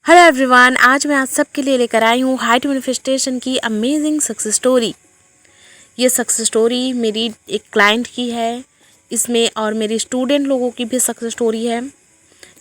Hello everyone, आज मैं आप सबके लिए लेकर आई हूँ हाइट मैनिफेस्टेशन की अमेजिंग सक्सेस स्टोरी। ये सक्सेस स्टोरी मेरी एक क्लाइंट की है, इसमें और मेरे स्टूडेंट लोगों की भी सक्सेस स्टोरी है।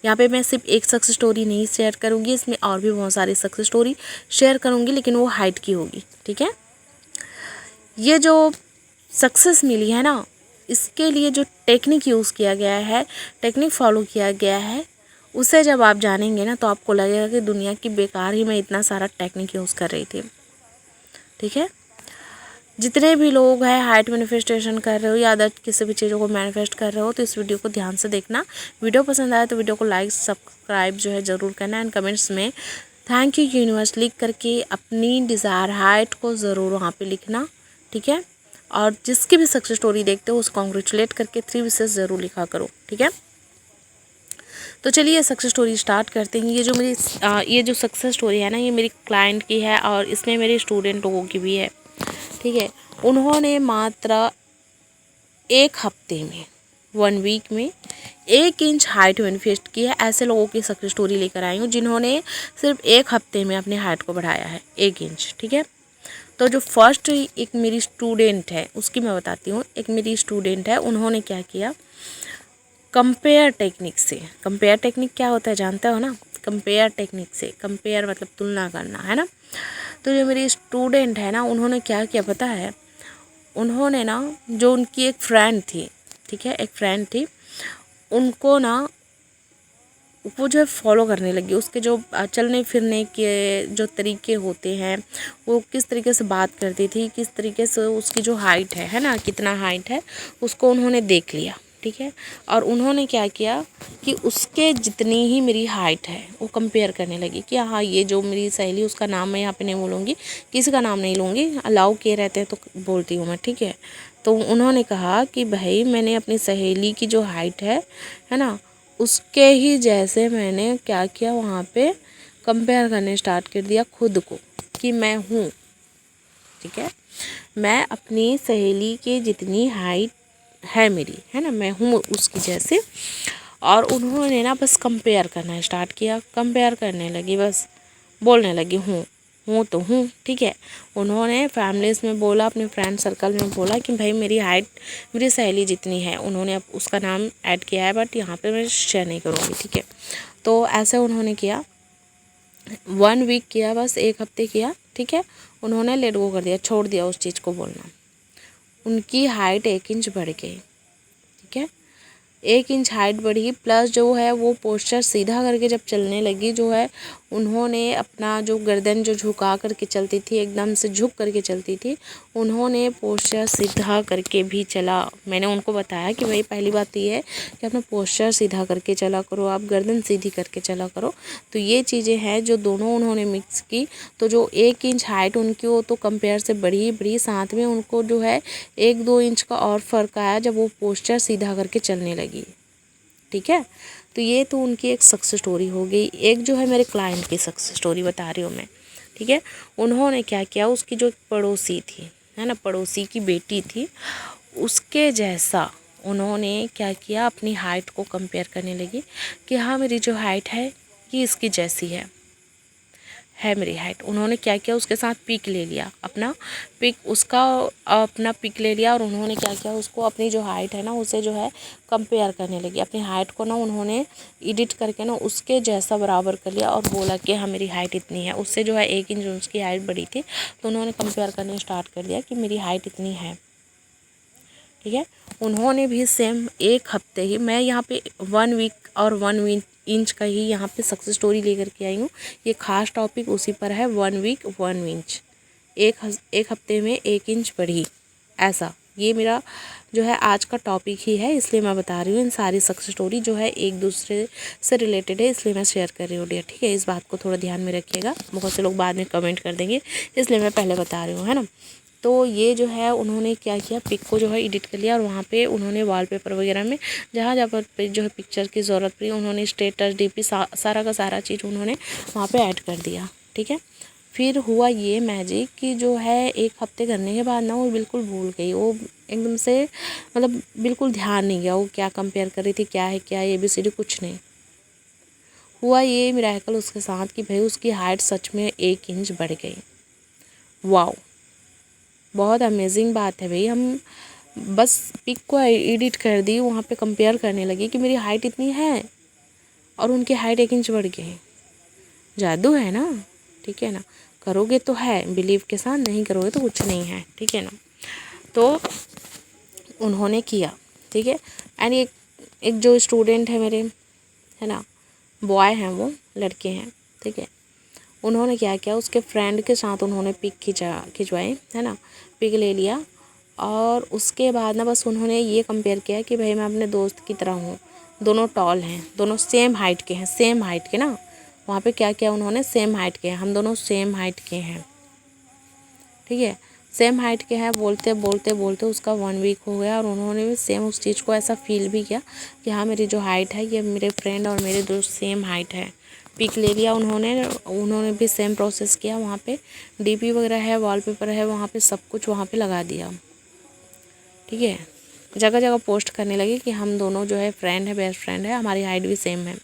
यहाँ पे मैं सिर्फ एक सक्सेस स्टोरी नहीं शेयर करूँगी, इसमें और भी बहुत सारी सक्सेस स्टोरी शेयर करूँगी, लेकिन वो हाइट की होगी। ठीक है, ये जो सक्सेस मिली है ना, इसके लिए जो टेक्निक यूज़ किया गया है, टेक्निक फॉलो किया गया है, उसे जब आप जानेंगे ना तो आपको लगेगा कि दुनिया की बेकार ही मैं इतना सारा टेक्निक यूज़ कर रही थी। ठीक है, जितने भी लोग हैं हाइट मैनिफेस्टेशन कर रहे हो या अदर किसी भी चीज़ों को मैनिफेस्ट कर रहे हो, तो इस वीडियो को ध्यान से देखना। वीडियो पसंद आया तो वीडियो को लाइक सब्सक्राइब जो है ज़रूर करना, एंड कमेंट्स में थैंक यू यूनिवर्स लिख करके अपनी डिज़ायर हाइट को ज़रूर वहाँ पे लिखना। ठीक है, और जिसकी भी सक्सेस स्टोरी देखते हो उसको कॉन्ग्रेचुलेट करके 3 विशेष ज़रूर लिखा करो। ठीक है, तो चलिए सक्सेस स्टोरी स्टार्ट करते हैं। ये जो सक्सेस स्टोरी है ना, ये मेरी क्लाइंट की है और इसमें मेरे स्टूडेंट लोगों की भी है। ठीक है, उन्होंने मात्र 1 हफ्ते में 1 वीक में 1 इंच हाइट मैनिफेस्ट की है। ऐसे लोगों की सक्सेस स्टोरी लेकर आई हूँ जिन्होंने सिर्फ 1 हफ्ते में अपनी हाइट को बढ़ाया है 1 इंच। ठीक है, तो जो फर्स्ट एक मेरी स्टूडेंट है उसकी मैं बताती हूँ। एक मेरी स्टूडेंट है, उन्होंने क्या किया, कंपेयर टेक्निक से। कंपेयर टेक्निक क्या होता है जानते हो ना? कंपेयर टेक्निक से, कंपेयर मतलब तुलना करना, है ना। तो जो मेरी स्टूडेंट है ना, उन्होंने क्या किया पता है, उन्होंने ना जो उनकी एक फ्रेंड थी, ठीक है, एक फ्रेंड थी, उनको ना वो जो है फॉलो करने लगी। उसके जो चलने फिरने के जो तरीके होते हैं, वो किस तरीके से बात करती थी, किस तरीके से उसकी जो हाइट है ना, कितना हाइट है, उसको उन्होंने देख लिया। ठीक है, और उन्होंने क्या किया कि उसके जितनी ही मेरी हाइट है वो कंपेयर करने लगी कि हाँ, ये जो मेरी सहेली, उसका नाम मैं यहाँ पे नहीं बोलूँगी, किसी का नाम नहीं लूँगी, अलाउ किए रहते हैं तो बोलती हूँ मैं। ठीक है, तो उन्होंने कहा कि भाई मैंने अपनी सहेली की जो हाइट है ना, उसके ही जैसे मैंने क्या किया, वहाँ पे कंपेयर करने स्टार्ट कर दिया खुद को कि मैं हूँ। ठीक है, मैं अपनी सहेली के जितनी हाइट है मेरी, है ना, मैं हूँ उसकी जैसे। और उन्होंने ना बस कंपेयर करना स्टार्ट किया, कंपेयर करने लगी, बस बोलने लगी हूँ तो हूँ। ठीक है, उन्होंने फैमिलीज़ में बोला, अपने फ्रेंड सर्कल में बोला कि भाई मेरी हाइट मेरी सहेली जितनी है। उन्होंने अब उसका नाम ऐड किया है, बट यहाँ पे मैं शेयर नहीं करूँगी। ठीक है, तो ऐसे उन्होंने किया, 1 वीक किया, बस 1 हफ्ते किया। ठीक है, उन्होंने लेट गो कर दिया, छोड़ दिया उस चीज़ को बोलना। उनकी हाइट 1 इंच बढ़ गई। ठीक है, 1 इंच हाइट बढ़ी, प्लस जो है वो पोस्चर सीधा करके जब चलने लगी, जो है उन्होंने अपना जो गर्दन जो झुका करके चलती थी, एकदम से झुक करके चलती थी, उन्होंने पोस्चर सीधा करके भी चला। मैंने उनको बताया कि भाई पहली बात ये है कि अपना पोस्चर सीधा करके चला करो, आप गर्दन सीधी करके चला करो। तो ये चीज़ें हैं जो दोनों उन्होंने मिक्स की, तो जो 1 इंच हाइट उनकी वो तो कंपेयर से बढ़ी, साथ में उनको जो है 1-2 इंच का और फ़र्क आया जब वो पोस्चर सीधा करके चलने लगी। ठीक है, तो ये तो उनकी एक सक्सेस स्टोरी हो गई। एक जो है मेरे क्लाइंट की सक्सेस स्टोरी बता रही हूँ मैं। ठीक है, उन्होंने क्या किया, उसकी जो पड़ोसी थी, है ना, पड़ोसी की बेटी थी, उसके जैसा उन्होंने क्या किया, अपनी हाइट को कंपेयर करने लगी कि हाँ मेरी जो हाइट है ये इसकी जैसी है मेरी हाइट। उन्होंने क्या किया, उसके साथ पिक ले लिया, अपना पिक ले लिया, और उन्होंने क्या किया, उसको अपनी जो हाइट है ना उसे जो है कंपेयर करने लगी। अपनी हाइट को ना उन्होंने एडिट करके ना उसके जैसा बराबर कर लिया और बोला कि हाँ मेरी हाइट इतनी है। उससे जो है 1 इंच उसकी हाइट बढ़ी थी, तो उन्होंने कंपेयर करने स्टार्ट कर दिया कि मेरी हाइट इतनी है। ठीक है, उन्होंने भी सेम 1 हफ्ते ही, मैं यहाँ पे 1 वीक और 1 इंच का ही यहाँ पे सक्सेस स्टोरी लेकर के आई हूँ। ये खास टॉपिक उसी पर है, 1 वीक 1 इंच, एक हफ्ते में 1 इंच बढ़ी, ऐसा ये मेरा जो है आज का टॉपिक ही है, इसलिए मैं बता रही हूँ। इन सारी सक्सेस स्टोरी जो है एक दूसरे से रिलेटेड है, इसलिए मैं शेयर कर रही हूँ डियर। ठीक है, इस बात को थोड़ा ध्यान में रखिएगा, बहुत से लोग बाद में कमेंट कर देंगे, इसलिए मैं पहले बता रही हूँ, है ना। तो ये जो है उन्होंने क्या किया, पिक को जो है एडिट कर लिया, और वहाँ पे उन्होंने वॉलपेपर वगैरह में जहाँ जहाँ पर जो है पिक्चर की ज़रूरत पड़ी, उन्होंने स्टेटस डीपी सारा का सारा चीज़ उन्होंने वहाँ पे ऐड कर दिया। ठीक है, फिर हुआ ये मैजिक कि जो है 1 हफ्ते करने के बाद ना वो बिल्कुल भूल गई, वो एकदम से मतलब बिल्कुल ध्यान नहीं गया वो क्या कंपेयर कर रही थी, क्या है क्या ABCD कुछ नहीं। हुआ ये मिरेकल उसके साथ कि भाई उसकी हाइट सच में 1 इंच बढ़ गई। वाओ, बहुत अमेजिंग बात है भाई। हम बस पिक को एडिट कर दी, वहाँ पे कंपेयर करने लगी कि मेरी हाइट इतनी है और उनकी हाइट 1 इंच बढ़ गई। जादू है ना, ठीक है ना। करोगे तो है बिलीव के साथ, नहीं करोगे तो कुछ नहीं है, ठीक है ना। तो उन्होंने किया, ठीक है। एंड एक जो स्टूडेंट है मेरे, है ना, बॉय हैं, वो लड़के हैं, ठीक है। उन्होंने क्या किया, उसके फ्रेंड के साथ उन्होंने पिक खिंचवाई, है ना, पिक ले लिया। और उसके बाद ना बस उन्होंने ये कंपेयर किया कि भाई मैं अपने दोस्त की तरह हूँ, दोनों टॉल हैं, दोनों सेम हाइट के हैं, सेम हाइट के ना। वहाँ पे क्या किया उन्होंने, सेम हाइट के हैं, हम दोनों सेम हाइट के हैं, ठीक है। सेम हाइट के हैं, बोलते बोलते बोलते उसका 1 वीक हो गया और उन्होंने भी सेम उस चीज़ को ऐसा फील भी किया कि हाँ मेरी जो हाइट है ये मेरे फ्रेंड और मेरे दोस्त सेम हाइट है। पिक ले लिया उन्होंने भी सेम प्रोसेस किया। वहाँ पे डीपी वगैरह है, वॉलपेपर है, वहाँ पे सब कुछ वहाँ पे लगा दिया, ठीक है। जगह जगह पोस्ट करने लगे कि हम दोनों जो है फ्रेंड है, बेस्ट फ्रेंड है, हमारी हाइट भी सेम है,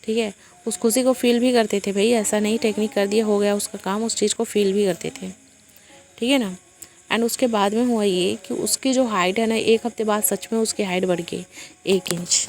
ठीक है। उस खुशी को फील भी करते थे भाई, ऐसा नहीं टेक्निक कर दिया हो गया उसका काम, उस चीज़ को फील भी करते थे, ठीक है ना। एंड उसके बाद में हुआ ये कि उसकी जो हाइट है ना, 1 हफ्ते बाद सच में उसकी हाइट बढ़ गई 1 इंच।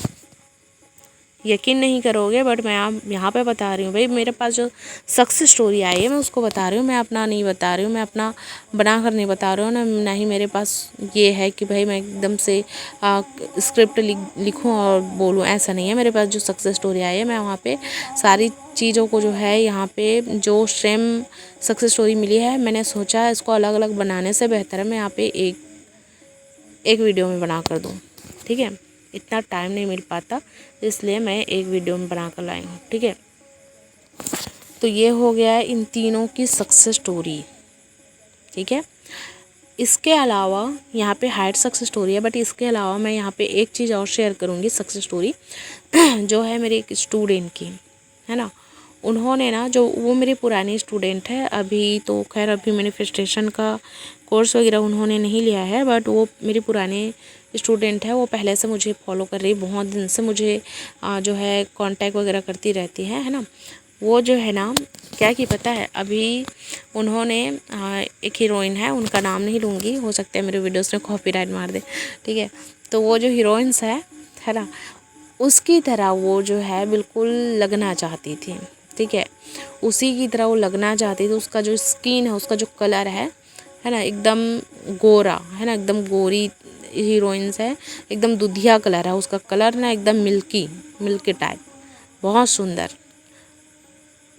यकीन नहीं करोगे बट मैं आप यहाँ पे बता रही हूँ भाई, मेरे पास जो सक्सेस स्टोरी आई है मैं उसको बता रही हूँ, मैं अपना नहीं बता रही हूँ, मैं अपना बना कर नहीं बता रही हूँ ना ही मेरे पास ये है कि भाई मैं एकदम से स्क्रिप्ट लिखूँ और बोलूँ, ऐसा नहीं है। मेरे पास जो सक्सेस स्टोरी आई है मैं वहाँ पे सारी चीज़ों को जो है यहाँ पे जो सेम सक्सेस स्टोरी मिली है, मैंने सोचा इसको अलग अलग बनाने से बेहतर है मैं यहाँ पे एक वीडियो में बना कर दूँ, ठीक है। इतना टाइम नहीं मिल पाता, इसलिए मैं एक वीडियो में बना कर लाई हूँ, ठीक है। तो ये हो गया है इन तीनों की सक्सेस स्टोरी, ठीक है। इसके अलावा यहाँ पे हाइट सक्सेस स्टोरी है, बट इसके अलावा मैं यहाँ पे एक चीज़ और शेयर करूँगी सक्सेस स्टोरी जो है मेरे एक स्टूडेंट की, है ना। उन्होंने ना, जो वो मेरी पुरानी स्टूडेंट है, अभी तो खैर अभी मैनिफेस्टेशन का कोर्स वगैरह उन्होंने नहीं लिया है, बट वो मेरी पुरानी स्टूडेंट है। वो पहले से मुझे फॉलो कर रही, बहुत दिन से मुझे जो है कांटेक्ट वगैरह करती रहती है ना। वो जो है ना, क्या कि पता है, अभी उन्होंने एक हीरोइन है, उनका नाम नहीं लूँगी, हो सकता है मेरे वीडियोस में कॉपीराइट मार दे, ठीक है। तो वो जो हीरोइंस है ना, उसकी तरह वो जो है बिल्कुल लगना चाहती थी, ठीक है। उसी की तरह वो लगना चाहती थी। उसका जो स्किन है, उसका जो कलर है ना, एकदम गोरा है ना, एकदम गोरी हीरोइंस है, एकदम दुधिया कलर है उसका कलर ना, एकदम मिल्की टाइप, बहुत सुंदर।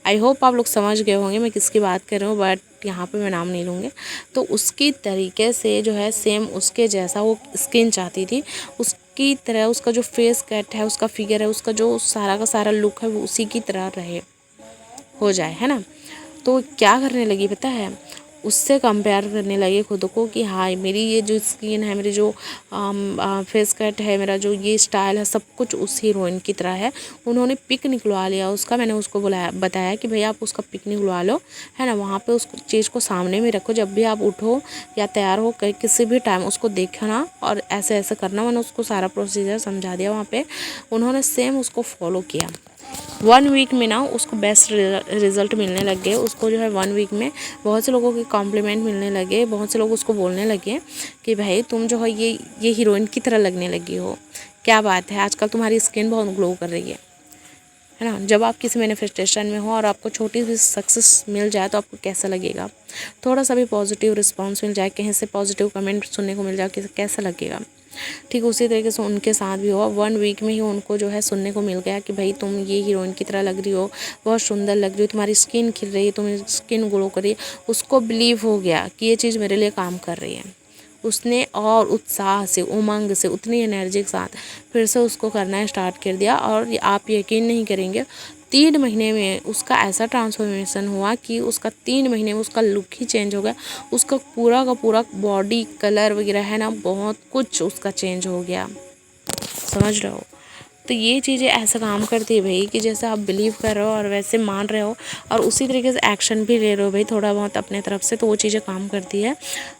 आई होप आप लोग समझ गए होंगे मैं किसकी बात कर रही हूँ, बट यहाँ पे मैं नाम नहीं लूँगी। तो उसकी तरीके से जो है सेम उसके जैसा वो स्किन चाहती थी, उसकी तरह उसका जो फेस कट है, उसका फिगर है, उसका जो सारा का सारा लुक है वो उसी की तरह हो जाए, है ना। तो क्या करने लगी पता है, उससे कंपेयर करने लगे खुद को कि हाँ मेरी ये जो स्किन है, मेरी जो फेस कट है, मेरा जो ये स्टाइल है, सब कुछ उस हीरोइन की तरह है। उन्होंने पिक निकलवा लिया उसका, मैंने उसको बताया कि भैया आप उसका पिक निकलवा लो, है ना। वहाँ पे उस चीज़ को सामने में रखो, जब भी आप उठो या तैयार हो किसी भी टाइम उसको देखना और ऐसे ऐसे करना। मैंने उसको सारा प्रोसीजर समझा दिया वहाँ पर, उन्होंने सेम उसको फॉलो किया। 1 वीक में ना उसको बेस्ट रिज़ल्ट मिलने लग गए। उसको जो है 1 वीक में बहुत से लोगों के कॉम्प्लीमेंट मिलने लगे, बहुत से लोग उसको बोलने लगे कि भाई तुम जो है ये हीरोइन की तरह लगने लगी हो, क्या बात है, आजकल तुम्हारी स्किन बहुत ग्लो कर रही है ना। जब आप किसी मैनिफेस्टेशन में हो और आपको छोटी सी सक्सेस मिल जाए तो आपको कैसा लगेगा, थोड़ा सा भी पॉजिटिव रिस्पॉन्स मिल जाए, कहीं से पॉजिटिव कमेंट सुनने को मिल जाए, कैसा लगेगा। ठीक उसी तरीके से उनके साथ भी हुआ। 1 वीक में ही उनको जो है सुनने को मिल गया कि भाई तुम ये हीरोइन की तरह लग रही हो, बहुत सुंदर लग रही हो, तुम्हारी स्किन खिल रही है, तुम्हारी स्किन ग्लो कर रही है। उसको बिलीव हो गया कि ये चीज़ मेरे लिए काम कर रही है। उसने और उत्साह से, उमंग से, उतनी एनर्जी के साथ फिर से उसको करना स्टार्ट कर दिया। और आप यकीन नहीं करेंगे, 3 महीने में उसका ऐसा ट्रांसफॉर्मेशन हुआ कि उसका 3 महीने में उसका लुक ही चेंज हो गया। उसका पूरा का पूरा बॉडी कलर वगैरह है ना, बहुत कुछ उसका चेंज हो गया, समझ रहे हो। तो ये चीज़ें ऐसा काम करती है भाई कि जैसे आप बिलीव कर रहे हो और वैसे मान रहे हो और उसी तरीके से एक्शन भी ले रहे हो भाई थोड़ा बहुत अपने तरफ से, तो वो चीज़ें काम करती है।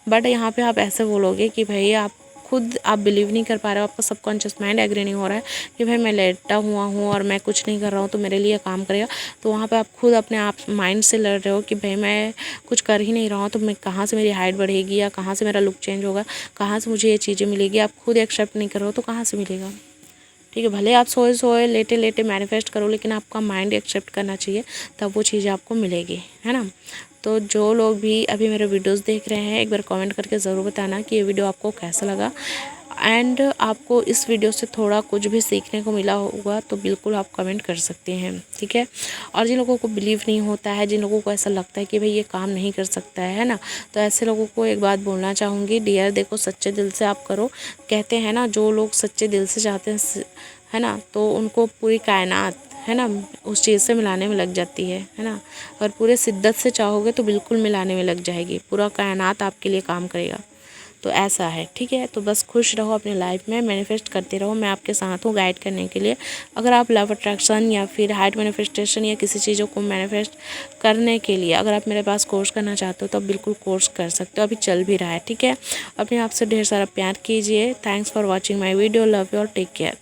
बट यहाँ पे आप ऐसे बोलोगे कि भाई आप खुद आप बिलीव नहीं कर पा रहे हो, आपका सबकॉन्शियस माइंड एग्री नहीं हो रहा है कि भाई मैं लेटा हुआ हूँ और मैं कुछ नहीं कर रहा हूँ तो मेरे लिए काम करेगा, तो वहाँ पे आप खुद अपने आप माइंड से लड़ रहे हो कि भाई मैं कुछ कर ही नहीं रहा हूँ तो मैं कहाँ से मेरी हाइट बढ़ेगी या कहाँ से मेरा लुक चेंज होगा, कहाँ से मुझे ये चीज़ें मिलेगी। आप खुद एक्सेप्ट नहीं कर रहे हो तो कहाँ से मिलेगा। ठीक है, भले आप सोए सोए लेटे लेटे मैनिफेस्ट करो, लेकिन आपका माइंड एक्सेप्ट करना चाहिए, तब वो चीज़ें आपको मिलेगी, है ना। तो जो लोग भी अभी मेरे वीडियोस देख रहे हैं, एक बार कमेंट करके ज़रूर बताना कि ये वीडियो आपको कैसा लगा एंड आपको इस वीडियो से थोड़ा कुछ भी सीखने को मिला होगा तो बिल्कुल आप कमेंट कर सकते हैं, ठीक है। और जिन लोगों को बिलीव नहीं होता है, जिन लोगों को ऐसा लगता है कि भाई ये काम नहीं कर सकता है ना, तो ऐसे लोगों को एक बात बोलना चाहूँगी, डियर देखो सच्चे दिल से आप करो। कहते हैं ना, जो लोग सच्चे दिल से चाहते हैं, है ना, तो उनको पूरी कायनात, है ना, उस चीज़ से मिलाने में लग जाती है ना। और पूरे शिद्दत से चाहोगे तो बिल्कुल मिलाने में लग जाएगी, पूरा कायनात आपके लिए काम करेगा। तो ऐसा है, ठीक है। तो बस खुश रहो अपनी लाइफ में, मैनिफेस्ट करते रहो, मैं आपके साथ हूँ गाइड करने के लिए। अगर आप लव अट्रैक्शन या फिर हाइट मैनिफेस्टेशन या किसी चीज़ों को मैनिफेस्ट करने के लिए अगर आप मेरे पास कोर्स करना चाहते हो तो आप बिल्कुल कोर्स कर सकते हो, अभी चल भी रहा है, ठीक है। अपने आप से ढेर सारा प्यार कीजिए। Thanks for watching my video, love you और टेक केयर।